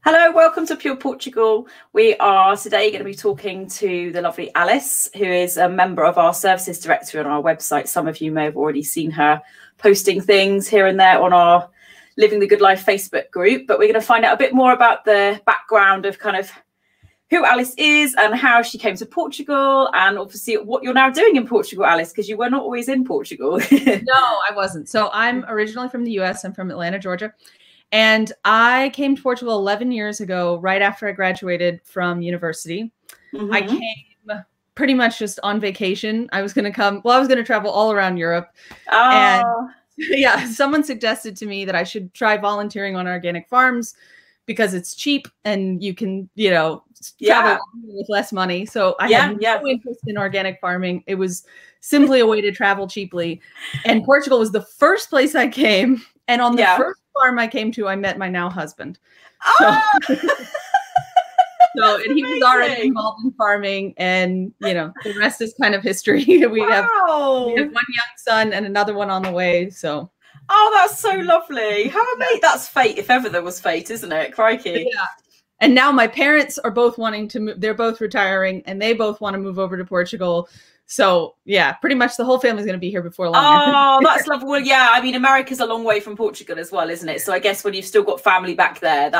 Hello, welcome to Pure Portugal. We are today going to be talking to the lovely Alice, who is a member of our services directory on our website. Some of you may have already seen her posting things here and there on our Living the Good Life Facebook group, but we're going to find out a bit more about the background of kind of who Alice is and how she came to Portugal, and obviously what you're now doing in Portugal, Alice, because you were not always in Portugal. No, I wasn't. So I'm originally from the US. I'm from Atlanta, Georgia. And I came to Portugal 11 years ago, right after I graduated from university. I came pretty much just on vacation. I was going to travel all around Europe. And yeah, someone suggested to me that I should try volunteering on organic farms because it's cheap and you can, travel with less money. So I had no interest in organic farming. It was simply a way to travel cheaply. And Portugal was the first place I came. And on the first farm I came to, I met my now husband. And he was already involved in farming, and the rest is kind of history. we have one young son and another one on the way. So that's so lovely. How amazing. That's fate, if ever there was fate, isn't it? Crikey. Yeah. And now my parents are both wanting to move. They're both retiring and they both want to move over to Portugal. So yeah, pretty much the whole family's going to be here before long. Oh, that's lovely. Well, yeah, I mean, America's a long way from Portugal as well, isn't it? So I guess when you've still got family back there,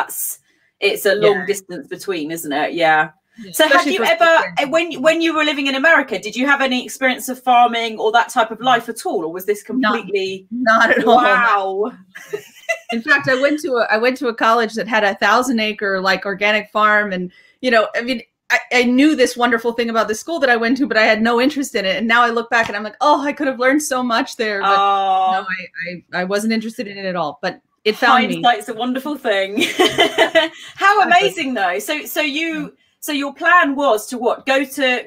it's a long distance between, isn't it? Yeah. So have you ever, when you were living in America, did you have any experience of farming or that type of life at all, or was this completely not at all? Wow. In fact, I went to a college that had 1,000-acre organic farm, and I knew this wonderful thing about the school that I went to, but I had no interest in it. And now I look back and I'm like, oh, I could have learned so much there. But no, I wasn't interested in it at all. But it found me. Hindsight's a wonderful thing. How amazing, though. So your plan was to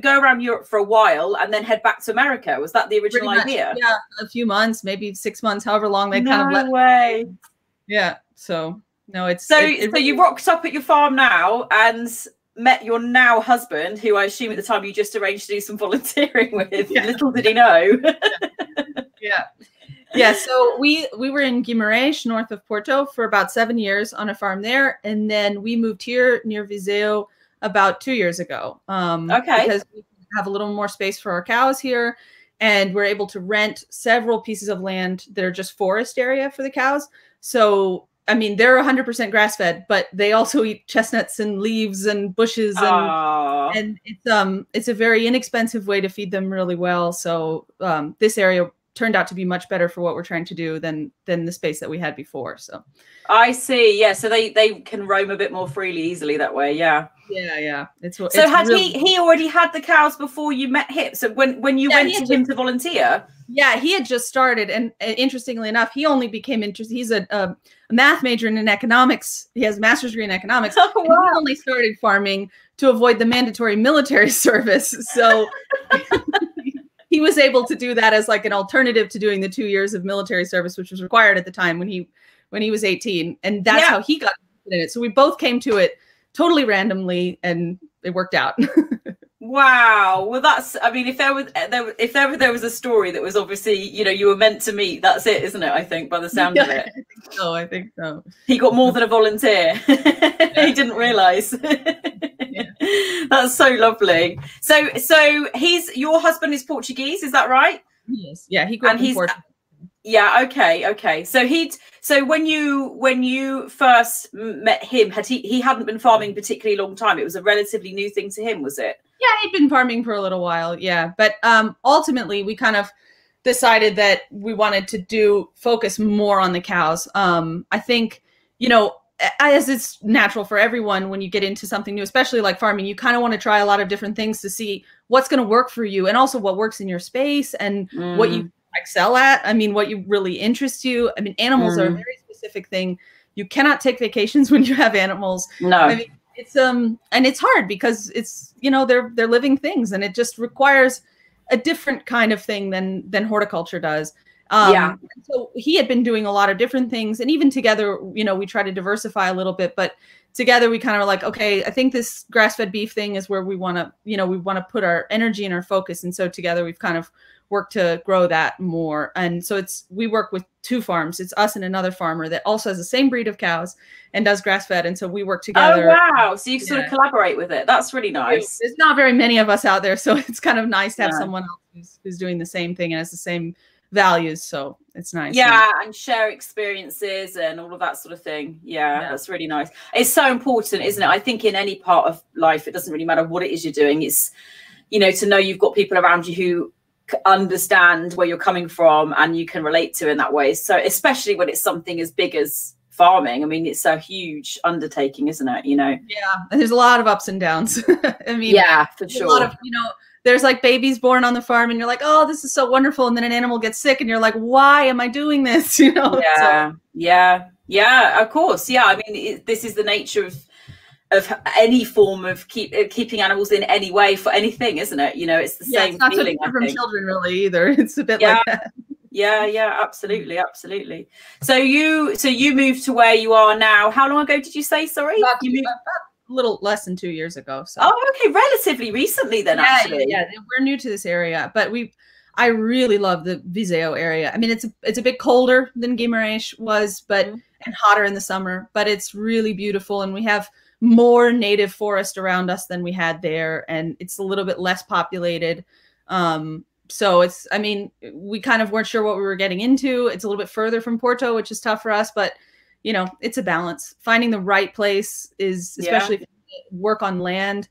go around Europe for a while and then head back to America. Was that the original idea? Yeah, a few months, maybe 6 months, however long they kind of let. No way. Yeah. So no, it's so you rocked up at your farm now and met your now husband, who I assume at the time you just arranged to do some volunteering with. Yeah. Little did he know. Yeah. So we were in Guimarães, north of Porto, for about 7 years on a farm there, and then we moved here near Viseu about 2 years ago. Because we have a little more space for our cows here, and we're able to rent several pieces of land that are just forest area for the cows. So I mean, they're 100% grass-fed, but they also eat chestnuts and leaves and bushes, and it's a very inexpensive way to feed them really well. So this area turned out to be much better for what we're trying to do than the space that we had before. So I see. Yeah, so they can roam a bit more freely, easily that way. Yeah. Yeah. So had he already had the cows before you met him? So when you went to him to volunteer? Yeah, he had just started, and interestingly enough, he only became interested. He's a math major in economics. He has a master's degree in economics. Oh, wow. And he only started farming to avoid the mandatory military service. So he was able to do that as an alternative to doing the 2 years of military service, which was required at the time when he was 18. And that's how he got in it. So we both came to it totally randomly, and it worked out. Wow. Well, I mean, if there was a story that was obviously, you were meant to meet, that's it, isn't it? I think, by the sound of it. I think so. He got more than a volunteer. He didn't realize. That's so lovely. So your husband is Portuguese, is that right? Yes. Yeah, he grew up in Portugal. Yeah. Okay. So when you first met him, he hadn't been farming particularly long time. It was a relatively new thing to him, was it? Yeah, he'd been farming for a little while. Yeah, but ultimately we kind of decided that we wanted to focus more on the cows. I think as it's natural for everyone when you get into something new, especially like farming, you kind of want to try a lot of different things to see what's going to work for you, and also what works in your space and what you excel at. I mean, what you really interests you. I mean, animals are a very specific thing. You cannot take vacations when you have animals. No. I mean, it's and it's hard because it's they're living things, and it just requires a different kind of thing than horticulture does. Yeah. So he had been doing a lot of different things, and even together, you know, we try to diversify a little bit, but together we kind of were like, okay, I think this grass-fed beef thing is where we want to, you know, we want to put our energy and our focus. And so together we've kind of worked to grow that more. And so we work with 2 farms. It's us and another farmer that also has the same breed of cows and does grass-fed. And so we work together. Oh, wow. So you sort of collaborate with it. That's really nice. There's not very many of us out there. So it's kind of nice to have someone else who's doing the same thing and has the same values. So it's nice. Yeah, and share experiences and all of that sort of thing. Yeah, that's really nice. It's so important, isn't it? I think in any part of life, it doesn't really matter what it is you're doing. It's, you know, to know you've got people around you who understand where you're coming from and you can relate to in that way. So especially when it's something as big as farming. I mean, it's a huge undertaking, isn't it? You know? Yeah, and there's a lot of ups and downs. I mean, yeah, for sure. A lot of, you know, there's like babies born on the farm and you're like, oh, this is so wonderful. And then an animal gets sick and you're like, why am I doing this? You know? Yeah, yeah, of course. Yeah, I mean, this is the nature of any form of keeping animals in any way for anything, isn't it? You know, it's the same it's not feeling. So from children really either. It's a bit like that. Yeah, absolutely. So you moved to where you are now. How long ago did you say? Sorry, you moved a little less than 2 years ago. So. Oh, okay, relatively recently then. Actually, yeah, we're new to this area, but I really love the Viseu area. I mean, it's a bit colder than Guimarães was, but and hotter in the summer, but it's really beautiful, and we have more native forest around us than we had there, and it's a little bit less populated. So it's, I mean, we kind of weren't sure what we were getting into. It's a little bit further from Porto, which is tough for us, but you know, it's a balance. Finding the right place is, especially if you work on land.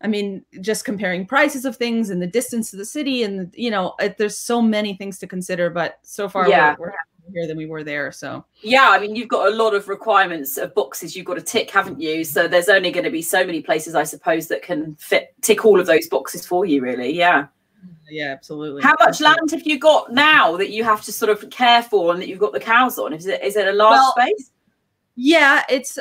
I mean, just comparing prices of things and the distance to the city, and you know, there's so many things to consider. But so far, we're happier here than we were there. So yeah, I mean, you've got a lot of requirements of boxes you've got to tick, haven't you? So there's only going to be so many places, I suppose, that can tick all of those boxes for you, really. Yeah. Yeah, absolutely. How much land have you got now that you have to sort of care for and that you've got the cows on? Is it a large space? Yeah, it's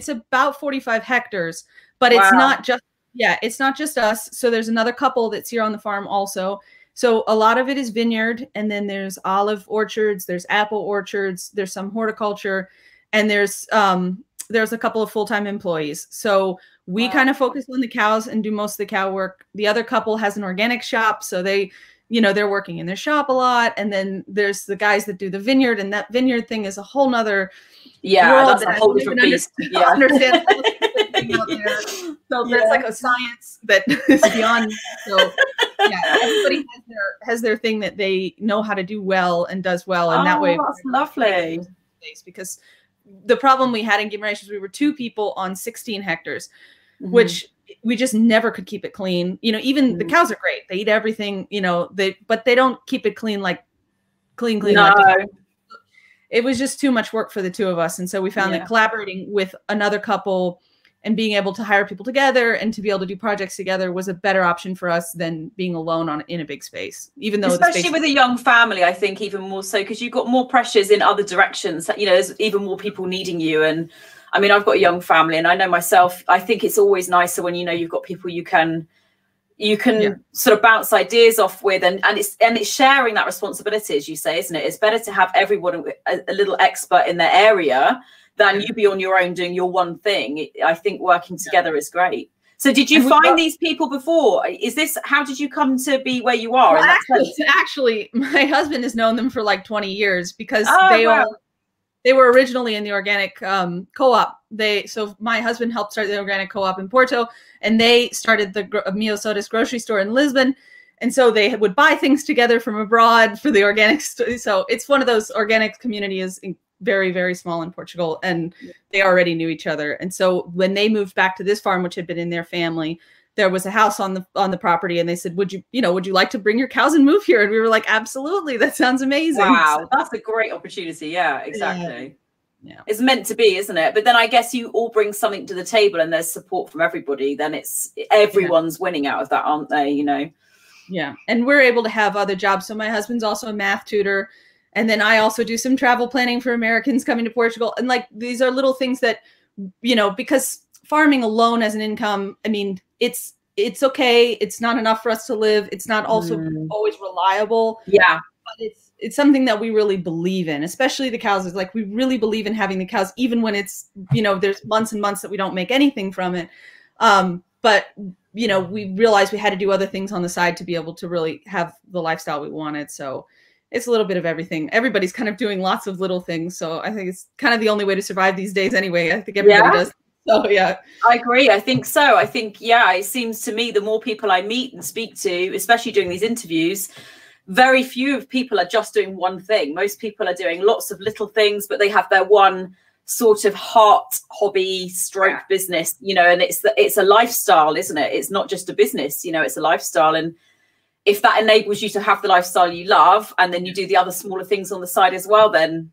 about 45 hectares, but it's not just us. So there's another couple that's here on the farm also. So a lot of it is vineyard, and then there's olive orchards, there's apple orchards, there's some horticulture, and there's a couple of full-time employees. So we kind of focus on the cows and do most of the cow work. The other couple has an organic shop, so they, you know, they're working in their shop a lot. And then there's the guys that do the vineyard, and that vineyard thing is a whole nother world. That's a whole different beast. Understand out there. So there's like a science that is beyond. So yeah, everybody has their thing that they know how to do well and does well, and that way that's lovely. Because the problem we had in Guimarães was we were 2 people on 16 hectares, which we just never could keep it clean. You know, even the cows are great; they eat everything. You know, but they don't keep it clean like clean. No. Like it was just too much work for the 2 of us, and so we found that collaborating with another couple and being able to hire people together and to be able to do projects together was a better option for us than being alone in a big space. Even though, especially with a young family, I think even more so, because you've got more pressures in other directions. You know, there's even more people needing you. And I mean, I've got a young family, and I know myself, I think it's always nicer when, you know, you've got people you can sort of bounce ideas off with, and it's sharing that responsibility, as you say, isn't it? It's better to have everyone a little expert in their area than you be on your own doing your one thing. I think working together is great. So did you find these people before? How did you come to be where you are? Well, actually, my husband has known them for like 20 years because they were originally in the organic co-op. So my husband helped start the organic co-op in Porto, and they started the Mio Sodas grocery store in Lisbon. And so they would buy things together from abroad for the organic. So it's one of those organic communities, very, very small in Portugal, and they already knew each other. And so when they moved back to this farm, which had been in their family, there was a house on the property, and they said, would you like to bring your cows and move here? And we were like, absolutely, that sounds amazing. Wow, that's a great opportunity. Yeah, exactly. Yeah. It's meant to be, isn't it? But then I guess you all bring something to the table, and there's support from everybody. Then everyone's winning out of that, aren't they? You know. Yeah, and we're able to have other jobs. So my husband's also a math tutor. And then I also do some travel planning for Americans coming to Portugal. And like, these are little things that, you know, because farming alone as an income, I mean, it's okay. It's not enough for us to live. It's not also always reliable. Yeah. But it's something that we really believe in, especially the cows. It's like we really believe in having the cows, even when it's, you know, there's months and months that we don't make anything from it. But, you know, we realized we had to do other things on the side to be able to really have the lifestyle we wanted. So it's a little bit of everything. Everybody's kind of doing lots of little things. So I think it's kind of the only way to survive these days anyway. I think everybody does. So yeah, I agree. I think so. I think, yeah, it seems to me the more people I meet and speak to, especially during these interviews, very few of people are just doing one thing. Most people are doing lots of little things, but they have their one sort of heart hobby stroke business, you know, and it's a lifestyle, isn't it? It's not just a business, you know, it's a lifestyle. And if that enables you to have the lifestyle you love, and then you do the other smaller things on the side as well, then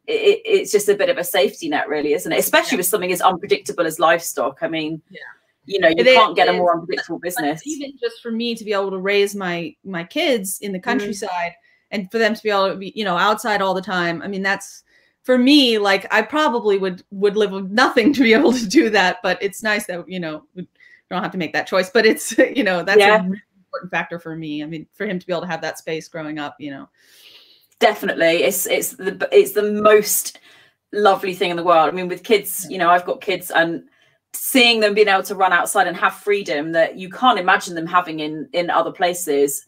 it's just a bit of a safety net, really, isn't it? Especially with something as unpredictable as livestock. I mean, you know, you can't get a more unpredictable business. Even just for me to be able to raise my kids in the countryside and for them to be able to be, you know, outside all the time. I mean, that's, for me, like, I probably would live with nothing to be able to do that. But it's nice that, you know, we don't have to make that choice. But it's, you know, that's a really important factor for me. I mean, for him to be able to have that space growing up, you know. Definitely. It's the most lovely thing in the world. I mean, with kids, you know, I've got kids, and seeing them being able to run outside and have freedom that you can't imagine them having in other places.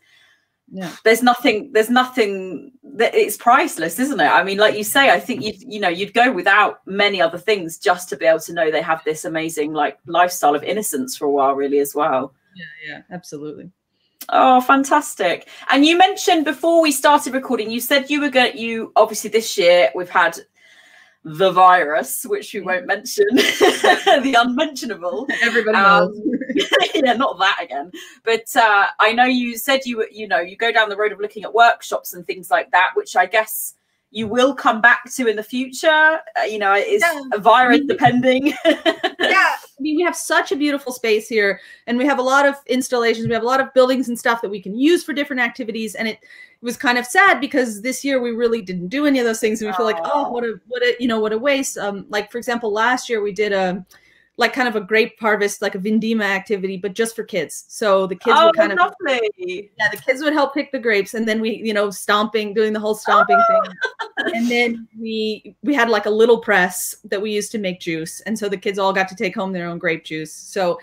Yeah, there's nothing that, it's priceless, isn't it? I mean, like you say, I think you'd go without many other things just to be able to know they have this amazing like lifestyle of innocence for a while, really, as well. Yeah, absolutely. Oh, fantastic. And you mentioned before we started recording, you said you obviously this year we've had the virus, which we won't mention, the unmentionable. Everybody knows. Yeah, not that again. But I know you said you go down the road of looking at workshops and things like that, which I guess you will come back to in the future. You know, it is a virus depending. Yeah, I mean, we have such a beautiful space here, and we have a lot of installations. We have a lot of buildings and stuff that we can use for different activities. And it was kind of sad because this year we really didn't do any of those things, and we feel like, oh, what a waste. Like, for example, last year we did like kind of a grape harvest, like a vindima activity, but just for kids. So the kids would kind of, the kids would help pick the grapes, and then we, you know, doing the whole stomping thing. And then we had like a little press that we used to make juice. And so the kids all got to take home their own grape juice. So,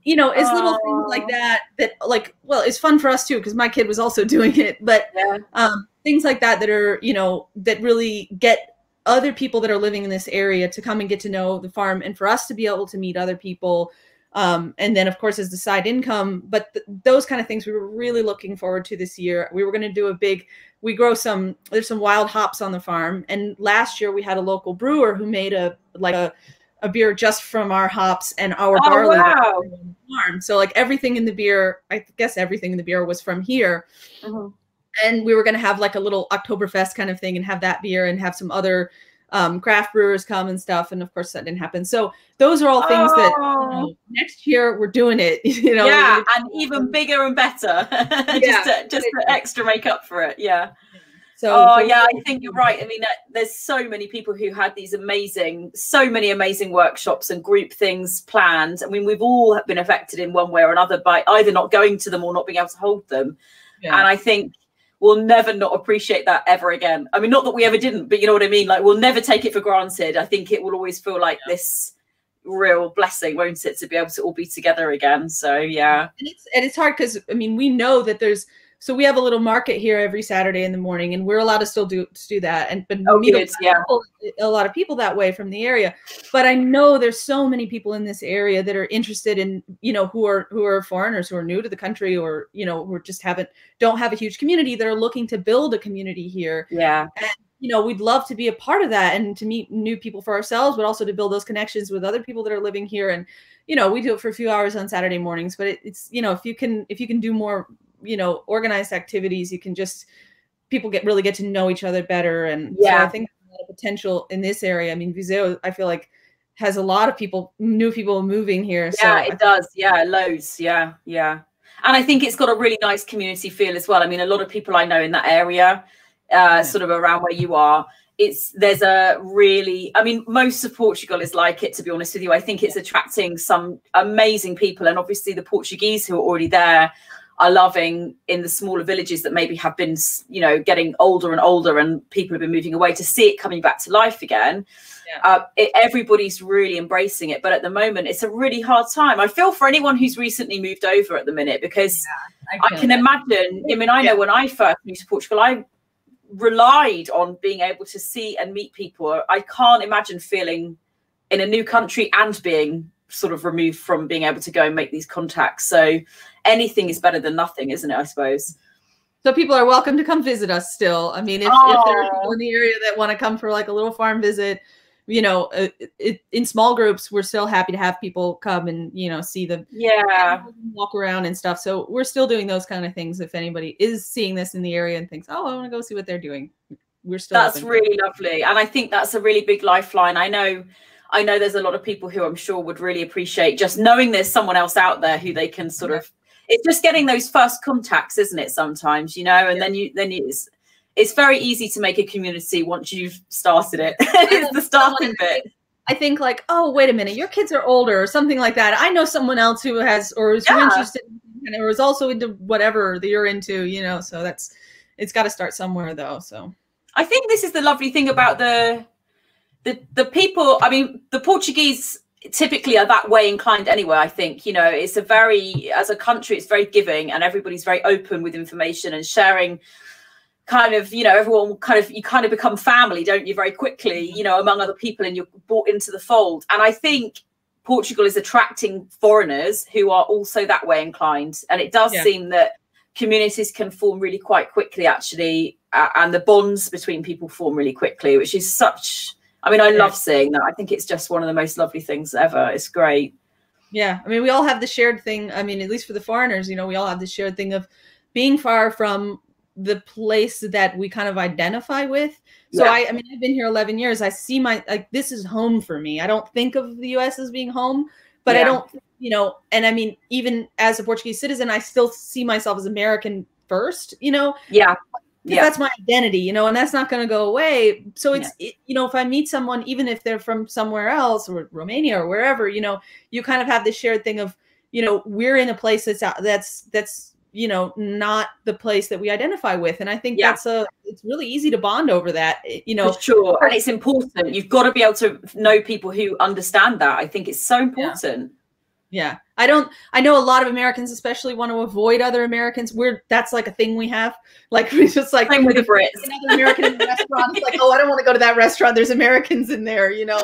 you know, it's little things like that, like, well, it's fun for us too, because my kid was also doing it, but things like that are, you know, that really get other people that are living in this area to come and get to know the farm, and for us to be able to meet other people. And then, of course, as the side income, but those kind of things we were really looking forward to this year. We were going to do there's some wild hops on the farm. And last year we had a local brewer who made a beer just from our hops and our barley. Wow. Farm. So like everything in the beer, I guess everything in the beer was from here. And we were going to have like a little Oktoberfest kind of thing and have that beer and have some other craft brewers come and stuff. And of course that didn't happen. So those are all things that, you know, next year we're doing it, you know. Yeah, and even bigger and better. just to extra make up for it. Yeah. So yeah, I think you're right. I mean, there's so many people who had these so many amazing workshops and group things planned. I mean, we've all been affected in one way or another by either not going to them or not being able to hold them. Yeah. And I think we'll never not appreciate that ever again. I mean, not that we ever didn't, but you know what I mean? Like, we'll never take it for granted. I think it will always feel like this real blessing, won't it, to be able to all be together again. So yeah. And it's hard because, I mean, we know that so we have a little market here every Saturday in the morning, and we're allowed to still do that. But meet a lot of people that way from the area. But I know there's so many people in this area that are interested in, you know, who are foreigners, who are new to the country, or, you know, who just don't have a huge community, that are looking to build a community here. Yeah. And, you know, we'd love to be a part of that and to meet new people for ourselves, but also to build those connections with other people that are living here. And, you know, we do it for a few hours on Saturday mornings, but it's, you know, if you can do more, you know, organized activities, you can people really get to know each other better. And so I think there's a lot of potential in this area. I mean, Viseu, I feel like, has a lot of new people moving here. Yeah, it does. Yeah, loads. Yeah. And I think it's got a really nice community feel as well. I mean, a lot of people I know in that area, sort of around where you are, I mean, most of Portugal is like it, to be honest with you. I think it's attracting some amazing people. And obviously the Portuguese who are already there are loving in the smaller villages that maybe have been, you know, getting older and older, and people have been moving away, to see it coming back to life again. Everybody's really embracing it, but at the moment it's a really hard time. I feel for anyone who's recently moved over at the minute, because I can imagine, I mean, I know when I first moved to Portugal, I relied on being able to see and meet people. I can't imagine feeling in a new country and being sort of removed from being able to go and make these contacts. So anything is better than nothing, isn't it, I suppose? So people are welcome to come visit us still. I mean, if there are people in the area that want to come for like a little farm visit, you know, in small groups, we're still happy to have people come and, you know, see the walk around and stuff. So we're still doing those kind of things. If anybody is seeing this in the area and thinks, oh, I want to go see what they're doing, we're still. That's really lovely. And I think that's a really big lifeline. I know there's a lot of people who I'm sure would really appreciate just knowing there's someone else out there who they can sort of, it's just getting those first contacts, isn't it? Sometimes, you know, and then it's very easy to make a community once you've started it. It's the starting bit. I think like, oh, wait a minute, your kids are older or something like that. I know someone else who has, or is interested in, or is also into whatever that you're into, you know, so it's got to start somewhere though. So I think this is the lovely thing about the people. I mean, the Portuguese typically are that way inclined anyway. I think, you know, it's as a country, it's very giving, and everybody's very open with information and sharing. Kind of, you know, everyone you kind of become family, don't you, very quickly, you know, among other people, and you're brought into the fold. And I think Portugal is attracting foreigners who are also that way inclined. And it does seem that communities can form really quite quickly, actually, and the bonds between people form really quickly, which is such, I mean, I love seeing that. I think it's just one of the most lovely things ever. It's great. Yeah. I mean, we all have the shared thing. I mean, at least for the foreigners, you know, we all have the shared thing of being far from the place that we kind of identify with. So I mean, I've been here 11 years. I see this is home for me. I don't think of the US as being home, but I don't, you know, and I mean, even as a Portuguese citizen, I still see myself as American first, you know? That's my identity, you know, and that's not going to go away. So it's, you know, if I meet someone, even if they're from somewhere else or Romania or wherever, you know, you kind of have this shared thing of, you know, we're in a place that's, you know, not the place that we identify with. And I think it's really easy to bond over that, you know. For sure. And it's important. You've got to be able to know people who understand that. I think it's so important. Yeah. I know a lot of Americans especially want to avoid other Americans. That's like a thing we have. Like, we just like, same with the Brits. Another American in the restaurant. It's like, oh, I don't want to go to that restaurant. There's Americans in there, you know?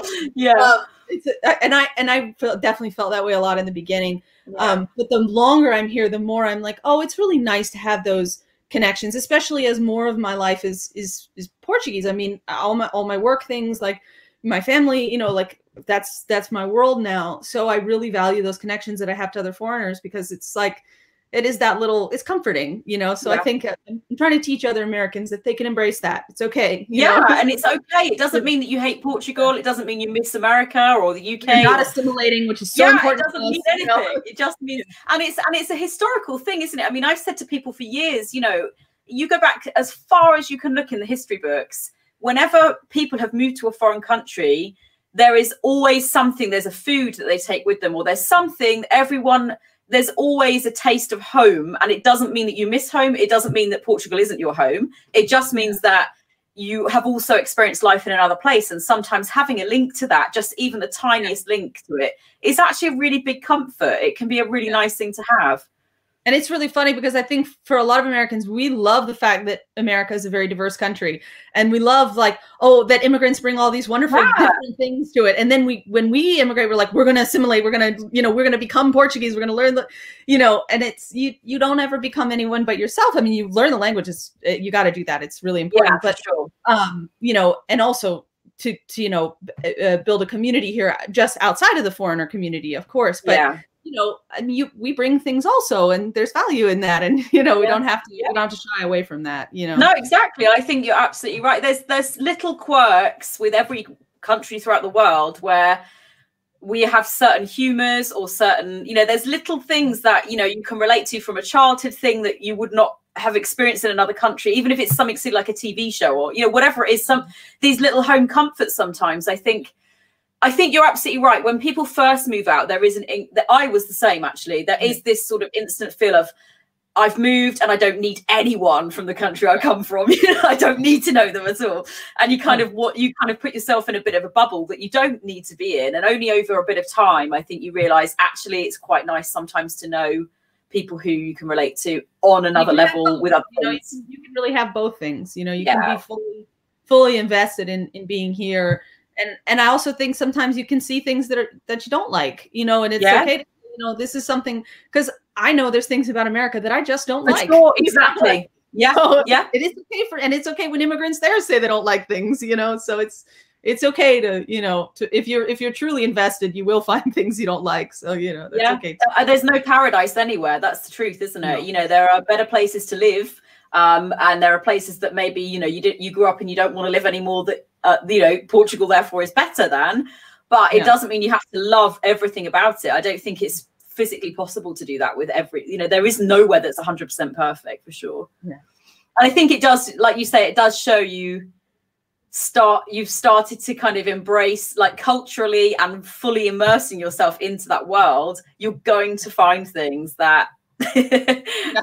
And I definitely felt that way a lot in the beginning. But the longer I'm here, the more I'm like, oh, it's really nice to have those connections, especially as more of my life is Portuguese. I mean, all my work things, like my family, you know, like that's my world now. So I really value those connections that I have to other foreigners, because it's like, it is that little, it's comforting, you know? So I think I'm trying to teach other Americans that they can embrace that. It's okay. You know? And it's okay. It doesn't mean that you hate Portugal. It doesn't mean you miss America or the UK. You're not assimilating, which is so important. It doesn't mean anything. You know? It just means, and it's a historical thing, isn't it? I mean, I've said to people for years, you know, you go back as far as you can look in the history books, whenever people have moved to a foreign country, there is always something, there's a food that they take with them, or there's something, there's always a taste of home. And it doesn't mean that you miss home. It doesn't mean that Portugal isn't your home. It just means that you have also experienced life in another place. And sometimes having a link to that, just even the tiniest link to it, is actually a really big comfort. It can be a really nice thing to have. And it's really funny because I think for a lot of Americans, we love the fact that America is a very diverse country. And we love like, oh, that immigrants bring all these wonderful different things to it. And then when we immigrate, we're like, we're going to assimilate. We're going to, you know, we're going to become Portuguese. We're going to learn the, you know, and it's, you don't ever become anyone but yourself. I mean, you learn the languages. You got to do that. It's really important. But, you know, and also to you know, build a community here just outside of the foreigner community, of course. But you know, I mean, we bring things also, and there's value in that, and you know, we don't have to shy away from that. You know, no, exactly. I think you're absolutely right. There's little quirks with every country throughout the world where we have certain humors or certain, you know, there's little things that, you know, you can relate to from a childhood thing that you would not have experienced in another country, even if it's something like a TV show or, you know, whatever it is. These little home comforts sometimes. I think you're absolutely right. When people first move out, there is that I was the same, actually. There is this sort of instant feel of, I've moved and I don't need anyone from the country I come from. You know, I don't need to know them at all. And you kind of put yourself in a bit of a bubble that you don't need to be in. And only over a bit of time, I think you realize actually it's quite nice sometimes to know people who you can relate to on another level with other things. You can really have both things. You know, you can be fully invested in being here. And I also think sometimes you can see things that you don't like, you know, and it's okay to, you know, this is something, because I know there's things about America that I just don't like. Sure, exactly. Yeah. So yeah. It is okay and it's okay when immigrants there say they don't like things, you know, so it's okay to, you know, if you're truly invested, you will find things you don't like. So, you know, that's okay. There's no paradise anywhere. That's the truth, isn't it? No. You know, there are better places to live. And there are places that maybe, you know, you grew up and you don't want to live anymore, that, you know, Portugal therefore is better than, but it doesn't mean you have to love everything about it. I don't think it's physically possible to do that with every, you know, there is nowhere that's 100% perfect for sure. Yeah. And I think it does, like you say, it does show you've started to kind of embrace, like, culturally and fully immersing yourself into that world. You're going to find things that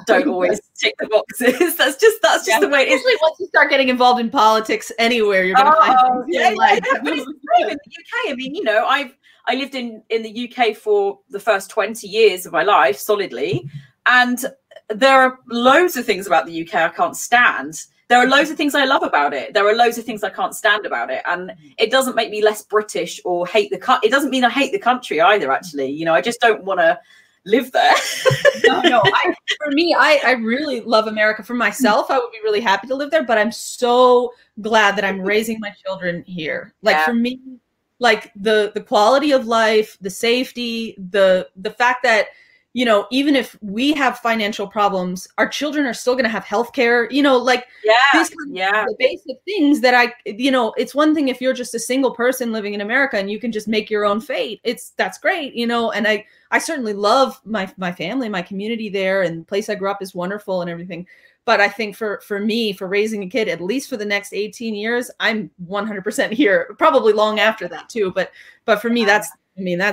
don't always tick the boxes. That's just the way it is. Especially once you start getting involved in politics anywhere, you're going to find things you like. But it's the same in the UK. I mean, you know, I lived in the UK for the first 20 years of my life solidly, and there are loads of things about the UK I can't stand. There are loads of things I love about it. There are loads of things I can't stand about it. And it doesn't make me less British or hate it doesn't mean I hate the country either, actually. You know, I just don't want to live there. No. For me, I really love America. For myself, I would be really happy to live there, but I'm so glad that I'm raising my children here. Like, for me, like the quality of life, the safety, the fact that, you know, even if we have financial problems, our children are still going to have healthcare, you know, like these the basic things that you know, it's one thing if you're just a single person living in America and you can just make your own fate. That's great, you know, and I certainly love my family, my community there, and the place I grew up is wonderful and everything. But I think for me, for raising a kid, at least for the next 18 years, I'm 100% here, probably long after that too. But for me, that's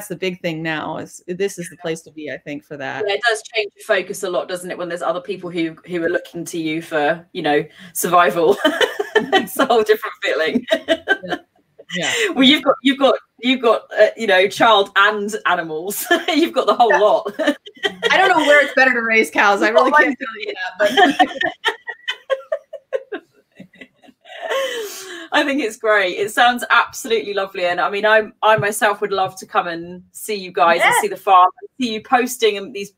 the big thing now. This is the place to be, I think, for that. Yeah, it does change your focus a lot, doesn't it? When there's other people who are looking to you for, you know, survival. It's a whole different feeling. Yeah. Well, you've got you know, child and animals. You've got the whole lot. I don't know where it's better to raise cows. I really can't tell you that. But I think it's great. It sounds absolutely lovely. And I mean, I myself would love to come and see you guys and see the farm and see you posting these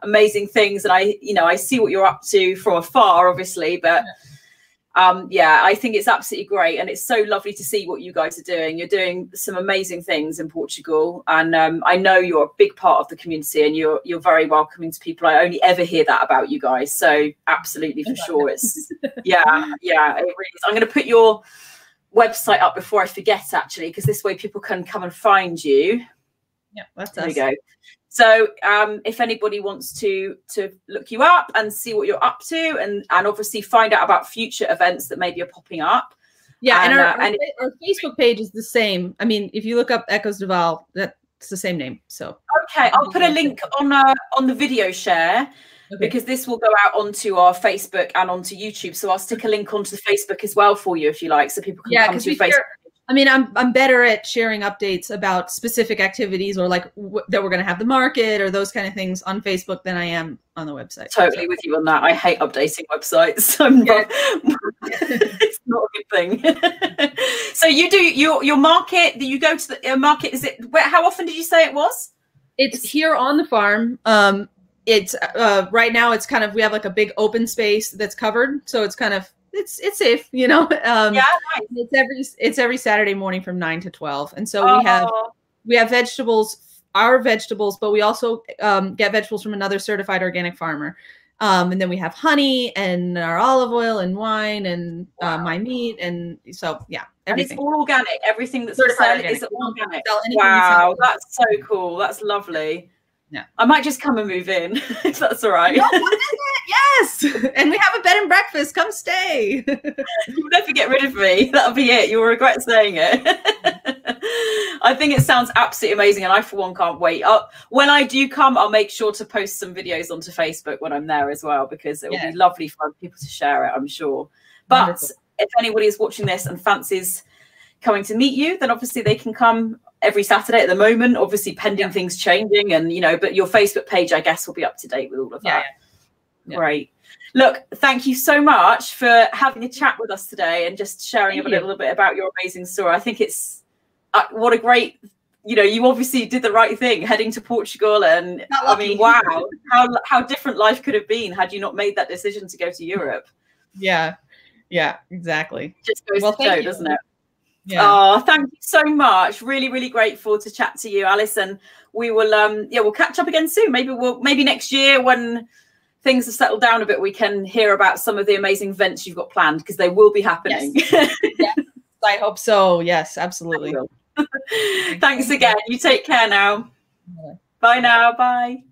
amazing things. And I see what you're up to from afar, obviously, but I think it's absolutely great. And it's so lovely to see what you guys are doing. You're doing some amazing things in Portugal. And I know you're a big part of the community and you're very welcoming to people. I only ever hear that about you guys. So absolutely, for sure. It's, it really is. I'm going to put your website up before I forget, actually, because this way people can come and find you. Yeah, that's there you go. So if anybody wants to look you up and see what you're up to, and obviously find out about future events that maybe are popping up. Yeah, and our Facebook page is the same. I mean, if you look up Echoes de Vale, that's the same name. So okay, I'll put a link on the video share, because this will go out onto our Facebook and onto YouTube. So I'll stick a link onto the Facebook as well for you if you like, so people can come to your Facebook. I mean, I'm better at sharing updates about specific activities, or like that we're going to have the market or those kind of things on Facebook than I am on the website. Totally with you on that. I hate updating websites. It's not a good thing. So you do your market. You go to the market. Is it? How often did you say it was? It's here on the farm. It's right now. It's kind of, we have like a big open space that's covered, so it's kind of. It's safe, you know. Nice. It's every Saturday morning from 9 to 12, and so we have vegetables, our vegetables, but we also get vegetables from another certified organic farmer, and then we have honey and our olive oil and wine and my meat, and so everything. And it's all organic. Everything that's certified is organic. Wow, that's so cool. That's lovely. Yeah, I might just come and move in if that's all right. No, yes, and we have a bed and breakfast. Come stay. You'll never get rid of me. That'll be it. You'll regret saying it. I think it sounds absolutely amazing, and I for one can't wait. When I do come, I'll make sure to post some videos onto Facebook when I'm there as well, because it will be lovely for people to share it, I'm sure. But wonderful. If anybody is watching this and fancies coming to meet you, then obviously they can come every Saturday at the moment, obviously pending things changing, and but your Facebook page, I guess, will be up to date with all of that. Great. Look, thank you so much for having a chat with us today and just sharing a little bit about your amazing story. I think it's what a great, you obviously did the right thing heading to Portugal, and I mean, wow, how different life could have been had you not made that decision to go to Europe. Yeah, exactly. Just goes to show, doesn't it? Yeah. Oh, thank you so much. Really, really grateful to chat to you, Alice. And we will, we'll catch up again soon. Maybe next year when things have settled down a bit, we can hear about some of the amazing events you've got planned, because they will be happening. Yes. Yes, I hope so. Yes, absolutely. Thanks again. You take care now. Bye now. Bye.